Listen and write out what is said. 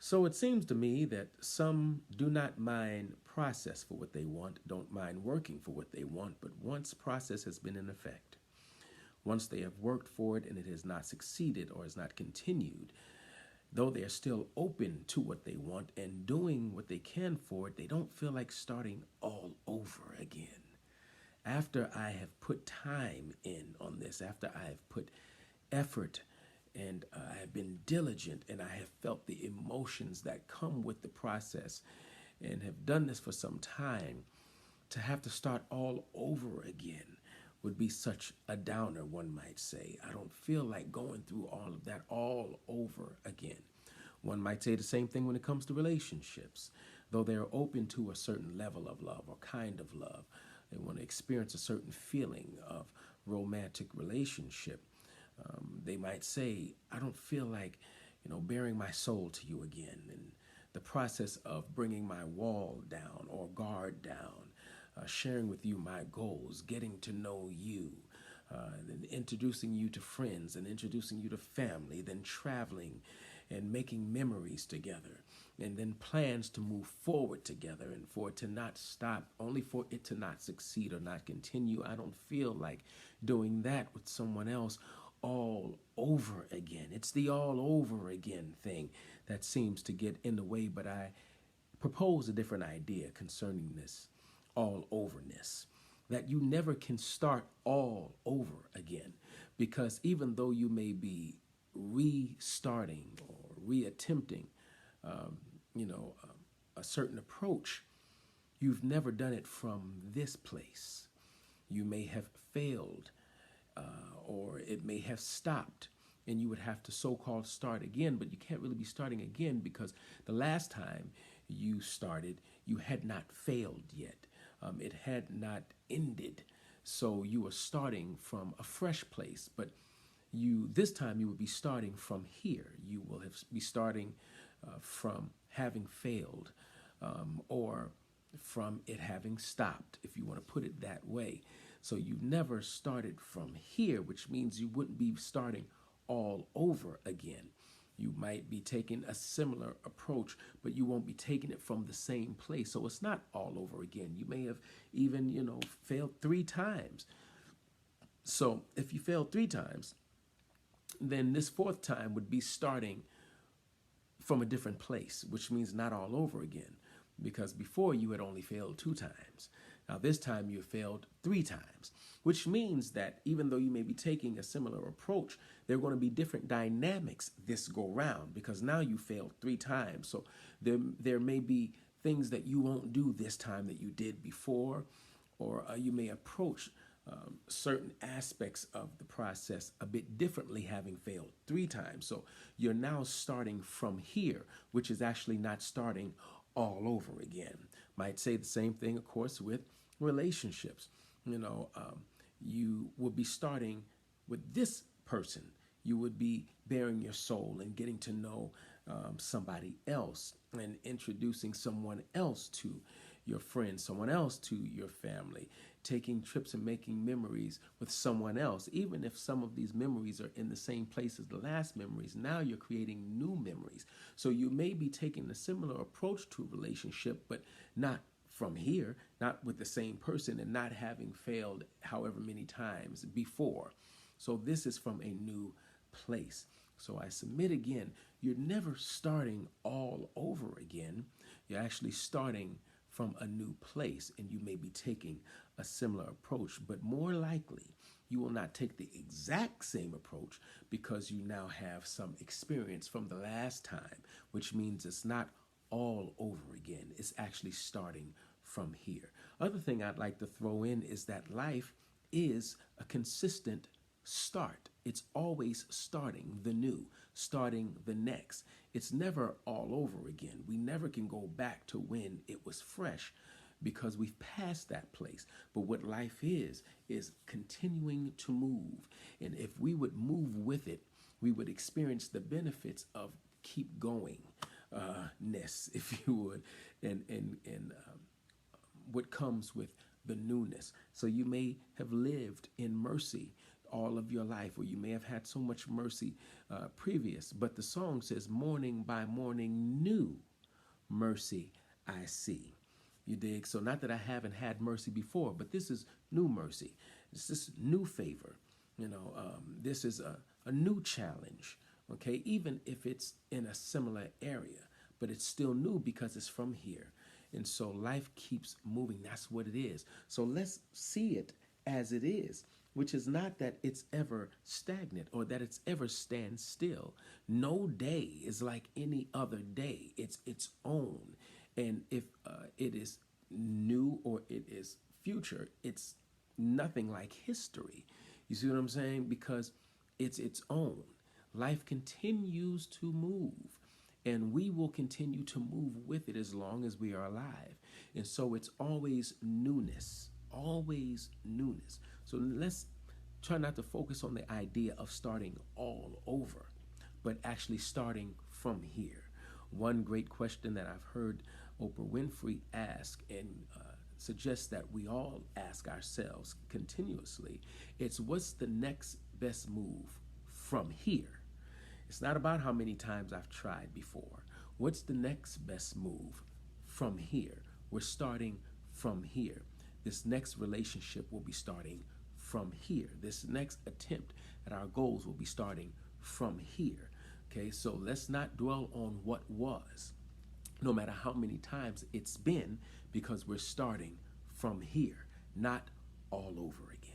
So it seems to me that some do not mind process for what they want, don't mind working for what they want, but once process has been in effect, once they have worked for it and it has not succeeded or has not continued, though they are still open to what they want and doing what they can for it, they don't feel like starting all over again. After I have put time in on this, after I have put effort and I have been diligent and I have felt the emotions that come with the process and have done this for some time, to have to start all over again would be such a downer, one might say. I don't feel like going through all of that all over again. One might say the same thing when it comes to relationships. Though they're open to a certain level of love or kind of love, they want to experience a certain feeling of romantic relationship. They might say, I don't feel like, bearing my soul to you again. And the process of bringing my wall down or guard down, sharing with you my goals, getting to know you, then introducing you to friends and introducing you to family, then traveling and making memories together, and then plans to move forward together and for it to not stop, only for it to not succeed or not continue. I don't feel like doing that with someone else all over again. It's the all over again thing that seems to get in the way, but I propose a different idea concerning this all overness, that you never can start all over again, because even though you may be restarting or reattempting, um, a certain approach, you've never done it from this place. You may have failed, or it may have stopped, and you would have to so-called start again, but you can't really be starting again because the last time you started, you had not failed yet. It had not ended. So you were starting from a fresh place, but this time you would be starting from here. You will be starting from having failed, or from it having stopped, if you want to put it that way. So you never started from here, which means you wouldn't be starting all over again. You might be taking a similar approach, but you won't be taking it from the same place. So it's not all over again. You may have even, failed 3 times. So if you failed 3 times, then this fourth time would be starting from a different place, which means not all over again, because before you had only failed 2 times. Now this time you failed 3 times, which means that even though you may be taking a similar approach, there are going to be different dynamics this go round, because now you failed 3 times. So there may be things that you won't do this time that you did before, or you may approach certain aspects of the process a bit differently, having failed 3 times. So you're now starting from here, which is actually not starting all over again. Might say the same thing, of course, with relationships. You would be starting with this person. You would be bearing your soul and getting to know somebody else and introducing someone else to your friends, someone else to your family, taking trips and making memories with someone else. Even if some of these memories are in the same place as the last memories, now you're creating new memories. So you may be taking a similar approach to a relationship, but not from here, not with the same person, and not having failed however many times before. So this is from a new place. So I submit again, you're never starting all over again. You're actually starting from a new place, and you may be taking a similar approach, but more likely you will not take the exact same approach because you now have some experience from the last time, which means it's not all over again. It's actually starting from here. Other thing I'd like to throw in is that life is a consistent start. It's always starting the new, starting the next. It's never all over again. We never can go back to when it was fresh because we've passed that place. But what life is continuing to move. And if we would move with it, we would experience the benefits of keep going ness, if you would, and what comes with the newness. So you may have lived in mercy all of your life, or you may have had so much mercy previous. But the song says, morning by morning, new mercy I see. You dig? So not that I haven't had mercy before, but this is new mercy. It's this new favor. This is a new challenge. Okay, even if it's in a similar area, but it's still new because it's from here. And so life keeps moving. That's what it is. So let's see it as it is, which is not that it's ever stagnant or that it's ever stand still. No day is like any other day. It's its own. And if it is new or it is future, it's nothing like history. You see what I'm saying? Because it's its own. Life continues to move, and we will continue to move with it as long as we are alive. And so it's always newness, always newness. So let's try not to focus on the idea of starting all over, but actually starting from here. One great question that I've heard Oprah Winfrey ask and suggests that we all ask ourselves continuously, it's what's the next best move from here? It's not about how many times I've tried before. What's the next best move from here? We're starting from here. This next relationship will be starting from here. This next attempt at our goals will be starting from here. Okay, so let's not dwell on what was, no matter how many times it's been, because we're starting from here, not all over again.